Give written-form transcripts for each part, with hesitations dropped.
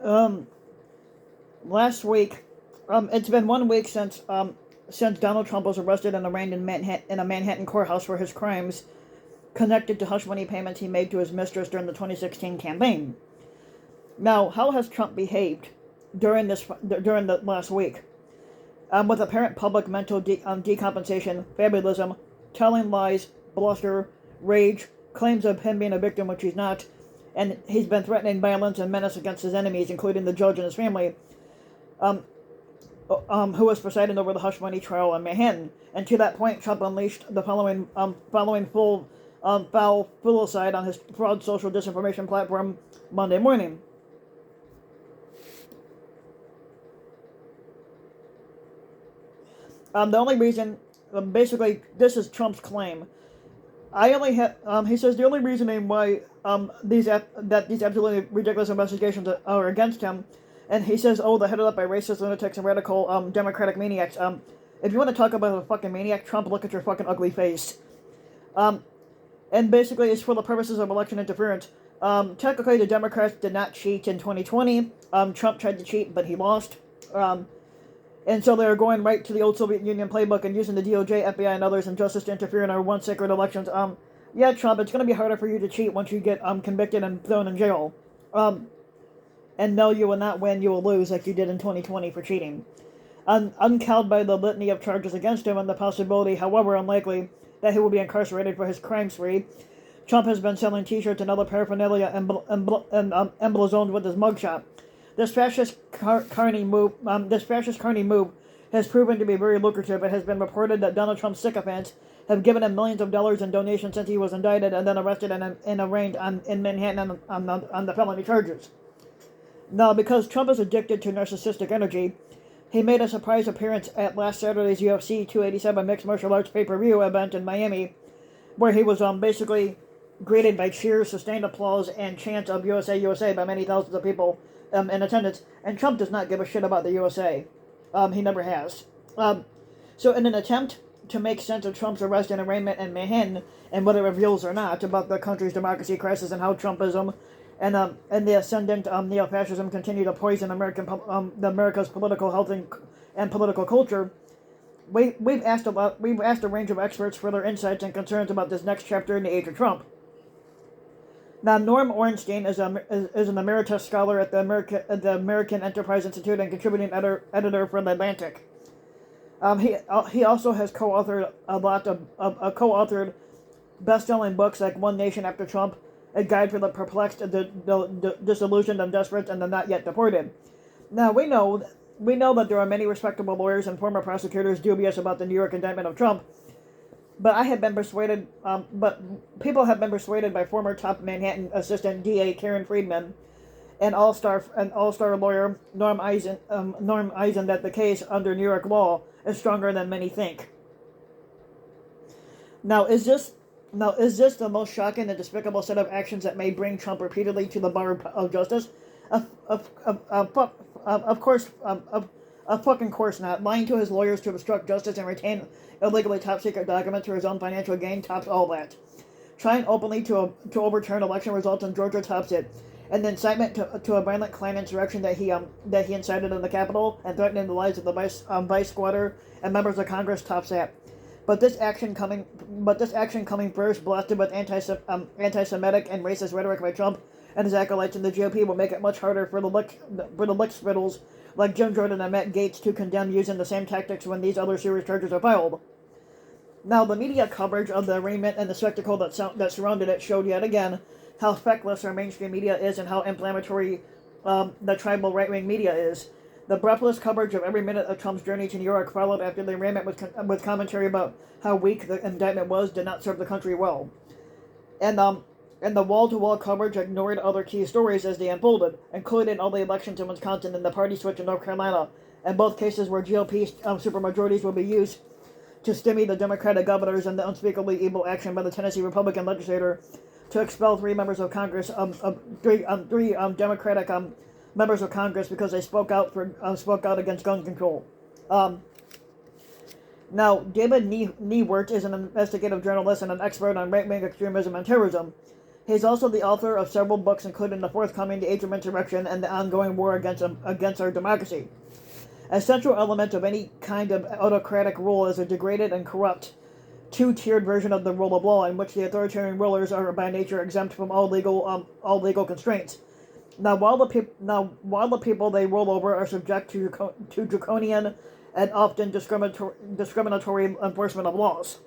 Um, Last week, it's been 1 week since Donald Trump was arrested and arraigned in a Manhattan courthouse for his crimes connected to hush money payments he made to his mistress during the 2016 campaign. Now, how has Trump behaved during the last week? With apparent public mental decompensation, fabulism, telling lies, bluster, rage, claims of him being a victim, which he's not, and he's been threatening violence and menace against his enemies, including the judge and his family, um, who was presiding over the hush money trial in Manhattan. And to that point, Trump unleashed the following full foul filicide on his fraud social disinformation platform Monday morning. The only reason, basically, this is Trump's claim. He says the only reasoning why these absolutely ridiculous investigations are against him, and he says, oh, they're headed up by racist lunatics and radical democratic maniacs. If you want to talk about a fucking maniac, Trump, look at your fucking ugly face. And basically, it's for the purposes of election interference. Technically, the Democrats did not cheat in 2020. Trump tried to cheat, but he lost. And so they're going right to the old Soviet Union playbook and using the DOJ, FBI, and others in justice to interfere in our once sacred elections. Yeah, Trump, it's going to be harder for you to cheat once you get convicted and thrown in jail. And no, you will not win, you will lose like you did in 2020 for cheating. Uncowed by the litany of charges against him and the possibility, however unlikely, that he will be incarcerated for his crime spree, Trump has been selling t-shirts and other paraphernalia emblazoned with his mugshot. This fascist carny move has proven to be very lucrative. It has been reported that Donald Trump's sycophants have given him millions of dollars in donations since he was indicted and then arrested and arraigned in Manhattan on the felony charges. Now, because Trump is addicted to narcissistic energy, he made a surprise appearance at last Saturday's UFC 287 Mixed Martial Arts pay-per-view event in Miami, where he was basically greeted by cheers, sustained applause, and chants of USA, USA by many thousands of people in attendance. And Trump does not give a shit about the USA. He never has. So in an attempt to make sense of Trump's arrest and arraignment in Manhattan, and what it reveals or not about the country's democracy crisis and how Trumpism and the ascendant neo-fascism continue to poison America's political health and political culture, we've asked a range of experts for their insights and concerns about this next chapter in the age of Trump. Now, Norm Ornstein is an emeritus scholar at the American Enterprise Institute and contributing editor for The Atlantic. He also has co-authored best-selling books like One Nation After Trump, A Guide for the Perplexed, the Disillusioned, and Desperate, and the Not Yet Deported. Now, we know that there are many respectable lawyers and former prosecutors dubious about the New York indictment of Trump, but people have been persuaded by former top Manhattan assistant DA Karen Friedman and all-star lawyer Norm Eisen that the case under New York law is stronger than many think. Now, is this the most shocking and despicable set of actions that may bring Trump repeatedly to the bar of justice? Of fucking course not. Lying to his lawyers to obstruct justice and retain illegally top-secret documents for his own financial gain tops all that. Trying openly to overturn election results in Georgia tops it. And the incitement to a violent Klan insurrection that he incited in the Capitol and threatening the lives of the vice squatter and members of Congress tops that. But this action coming first, blasted with anti-Semitic and racist rhetoric by Trump and his acolytes in the GOP, will make it much harder for the lick spittles like Jim Jordan and Matt Gaetz to condemn using the same tactics when these other serious charges are filed. Now, the media coverage of the arraignment and the spectacle that surrounded it showed yet again how feckless our mainstream media is and how inflammatory the tribal right-wing media is. The breathless coverage of every minute of Trump's journey to New York, followed after the arraignment with commentary about how weak the indictment was, did not serve the country well. And the wall-to-wall coverage ignored other key stories as they unfolded, including all the elections in Wisconsin and the party switch in North Carolina, and both cases where GOP supermajorities will be used to stymie the Democratic governors and the unspeakably evil action by the Tennessee Republican legislator to expel three members of Congress, three Democratic members of Congress because they spoke out against gun control. Now, David Niewert is an investigative journalist and an expert on right-wing extremism and terrorism. He is also the author of several books, including the forthcoming The Age of Insurrection and the ongoing war against our democracy. A central element of any kind of autocratic rule is a degraded and corrupt two-tiered version of the rule of law, in which the authoritarian rulers are by nature exempt from all legal constraints. Now, while the people they rule over are subject to draconian and often discriminatory enforcement of laws.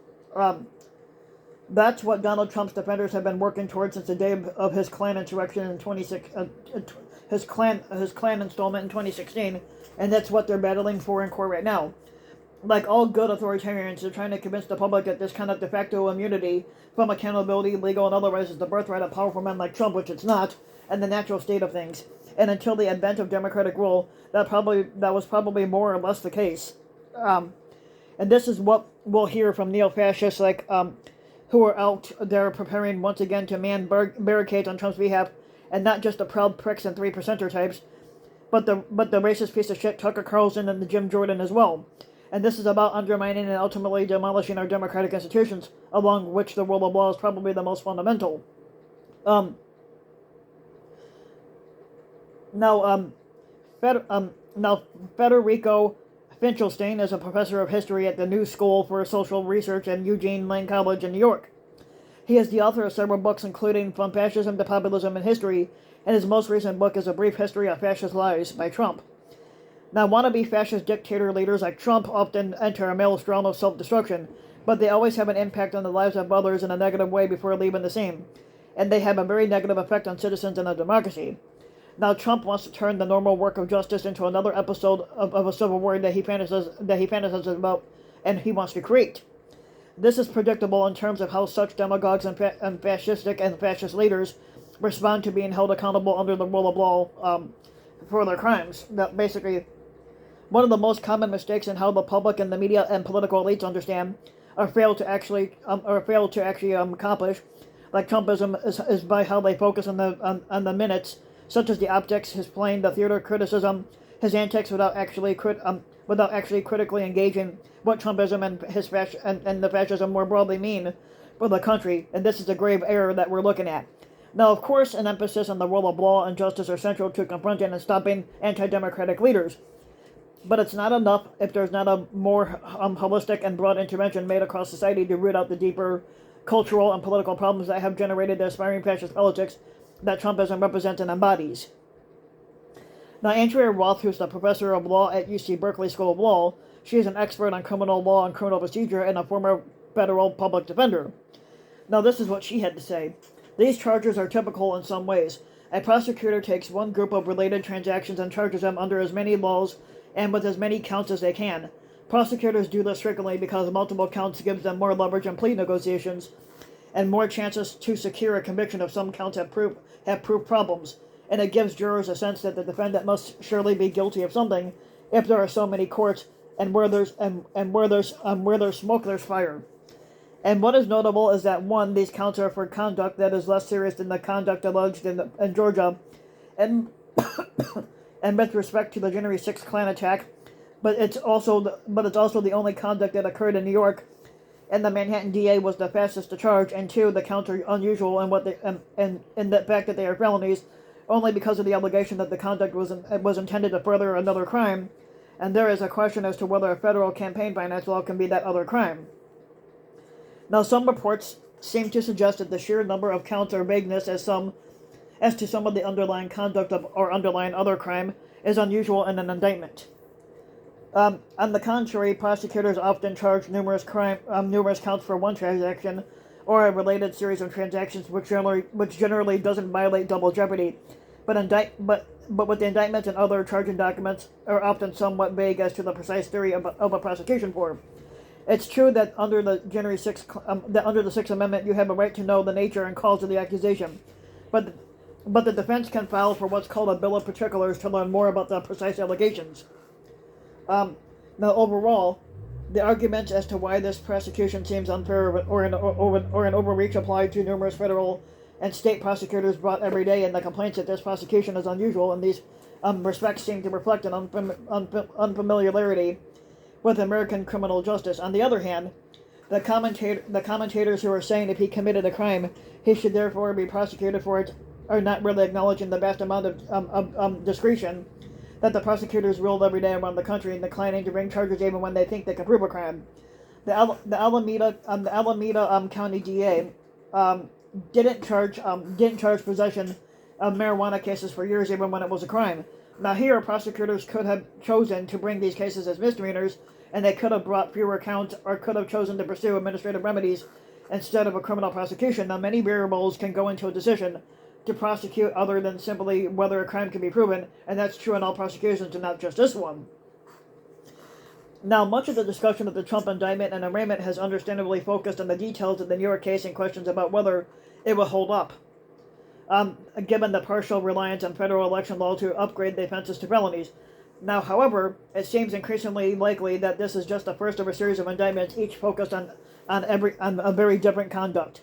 That's what Donald Trump's defenders have been working towards since the day of his Klan insurrection in his Klan installment in 2016, and that's what they're battling for in court right now. Like all good authoritarians, they're trying to convince the public that this kind of de facto immunity from accountability, legal and otherwise, is the birthright of powerful men like Trump, which it's not, and the natural state of things. And until the advent of democratic rule, that was probably more or less the case. And this is what we'll hear from neo-fascists who are out there preparing once again to man barricades on Trump's behalf, and not just the proud pricks and 3%er types, but the racist piece of shit Tucker Carlson and the Jim Jordan as well. And this is about undermining and ultimately demolishing our democratic institutions, along which the rule of law is probably the most fundamental. Now, Federico Finkelstein is a professor of history at the New School for Social Research at Eugene Lane College in New York. He is the author of several books, including From Fascism to Populism in History, and his most recent book is A Brief History of Fascist Lies by Trump. Now, wannabe fascist dictator leaders like Trump often enter a maelstrom of self-destruction, but they always have an impact on the lives of others in a negative way before leaving the scene, and they have a very negative effect on citizens and a democracy. Now, Trump wants to turn the normal work of justice into another episode of a civil war that he fantasizes about and he wants to create. This is predictable in terms of how such demagogues and fascistic and fascist leaders respond to being held accountable under the rule of law for their crimes. That basically, one of the most common mistakes in how the public and the media and political elites understand or fail to actually accomplish, like Trumpism, is by how they focus on the minutes, such as the optics, his playing, the theater criticism, his antics, without actually critically engaging what Trumpism and the fascism more broadly mean for the country. And this is a grave error that we're looking at. Now, of course, an emphasis on the rule of law and justice are central to confronting and stopping anti-democratic leaders. But it's not enough if there's not a more holistic and broad intervention made across society to root out the deeper cultural and political problems that have generated the aspiring fascist politics that Trumpism represents and embodies. Now, Andrea Roth, who's the professor of law at UC Berkeley School of Law, she is an expert on criminal law and criminal procedure and a former federal public defender. Now, this is what she had to say. These charges are typical in some ways. A prosecutor takes one group of related transactions and charges them under as many laws and with as many counts as they can. Prosecutors do this frequently because multiple counts gives them more leverage in plea negotiations and more chances to secure a conviction if some counts have proof problems, and it gives jurors a sense that the defendant must surely be guilty of something if there are so many courts, and where there's smoke, there's fire. And what is notable is that, one, these counts are for conduct that is less serious than the conduct alleged in Georgia, and and with respect to the January 6th Klan attack, but it's also the only conduct that occurred in New York, and the Manhattan DA was the fastest to charge, and two, the counts are unusual in the fact that they are felonies, only because of the allegation that the conduct was intended to further another crime, and there is a question as to whether a federal campaign finance law can be that other crime. Now, some reports seem to suggest that the sheer number of counts or vagueness as to some of the underlying conduct of or underlying other crime is unusual in an indictment. On the contrary, prosecutors often charge numerous counts for one transaction or a related series of transactions, which generally doesn't violate double jeopardy. But with the indictments and other charging documents are often somewhat vague as to the precise theory of a prosecution for. It's true that under the January 6th, Sixth Amendment, you have a right to know the nature and cause of the accusation, but the defense can file for what's called a bill of particulars to learn more about the precise allegations. Now, overall, the arguments as to why this prosecution seems unfair or an overreach apply to numerous federal and state prosecutors brought every day, and the complaints that this prosecution is unusual in these respects seem to reflect an unfamiliarity with American criminal justice. On the other hand, The commentators who are saying if he committed a crime, he should therefore be prosecuted for it, are not really acknowledging the vast amount of discretion that the prosecutors wield every day around the country and declining to bring charges even when they think they can prove a crime. The Alameda County DA didn't charge possession of marijuana cases for years, even when it was a crime. Now here, prosecutors could have chosen to bring these cases as misdemeanors, and they could have brought fewer counts, or could have chosen to pursue administrative remedies instead of a criminal prosecution. Now many variables can go into a decision to prosecute other than simply whether a crime can be proven, and that's true in all prosecutions and not just this one. Now, much of the discussion of the Trump indictment and arraignment has understandably focused on the details of the New York case and questions about whether it will hold up, given the partial reliance on federal election law to upgrade the offenses to felonies. Now, however, it seems increasingly likely that this is just the first of a series of indictments, each focused on a very different conduct,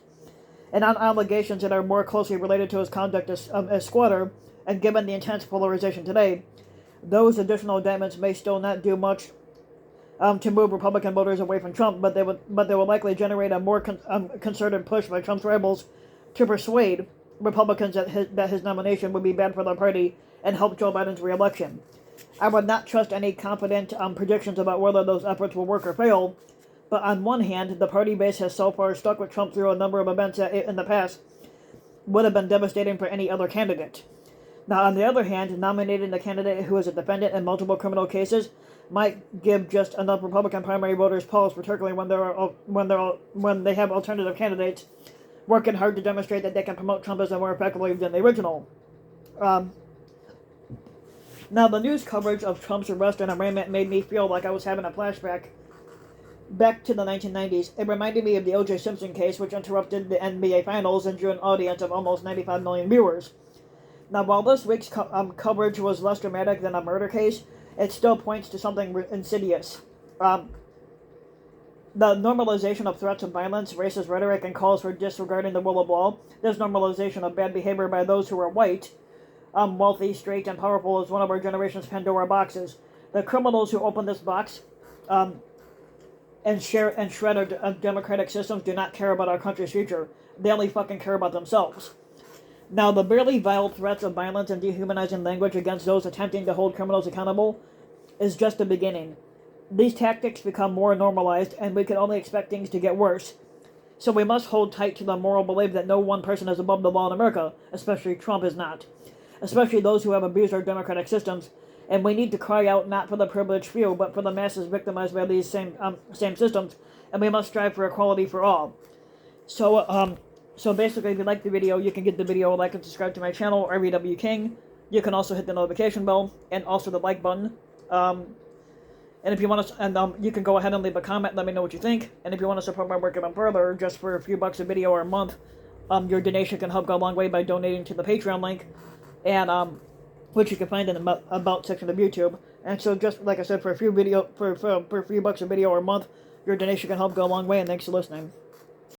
and on allegations that are more closely related to his conduct as squatter. And given the intense polarization today, those additional indictments may still not do much to move Republican voters away from Trump, but they will likely generate a more concerted push by Trump's rivals to persuade Republicans that his nomination would be bad for their party and help Joe Biden's reelection. I would not trust any confident predictions about whether those efforts will work or fail, but on one hand, the party base has so far stuck with Trump through a number of events that in the past would have been devastating for any other candidate. Now, on the other hand, nominating a candidate who is a defendant in multiple criminal cases might give just enough Republican primary voters pause, particularly when they have alternative candidates working hard to demonstrate that they can promote Trumpism more effectively than the original. Now, the news coverage of Trump's arrest and arraignment made me feel like I was having a flashback back to the 1990s. It reminded me of the O.J. Simpson case, which interrupted the NBA Finals and drew an audience of almost 95 million viewers. Now, while this week's coverage was less dramatic than a murder case, it still points to something insidious. The normalization of threats of violence, racist rhetoric, and calls for disregarding the rule of law. This normalization of bad behavior by those who are white, wealthy, straight, and powerful is one of our generation's Pandora boxes. The criminals who open this box and shred our democratic systems do not care about our country's future. They only fucking care about themselves. Now, the barely veiled threats of violence and dehumanizing language against those attempting to hold criminals accountable is just the beginning. These tactics become more normalized, and we can only expect things to get worse. So we must hold tight to the moral belief that no one person is above the law in America, especially Trump is not. Especially those who have abused our democratic systems, and we need to cry out not for the privileged few, but for the masses victimized by these same systems, and we must strive for equality for all. So basically, if you like the video, you can give the video a like and subscribe to my channel, RVW King. You can also hit the notification bell and also the like button. And if you want to, you can go ahead and leave a comment, let me know what you think. And if you want to support my work even further, just for a few bucks a video or a month, your donation can help go a long way by donating to the Patreon link, and which you can find in the about section of YouTube. And so, just like I said, for a few bucks a video or a month, your donation can help go a long way. And thanks for listening.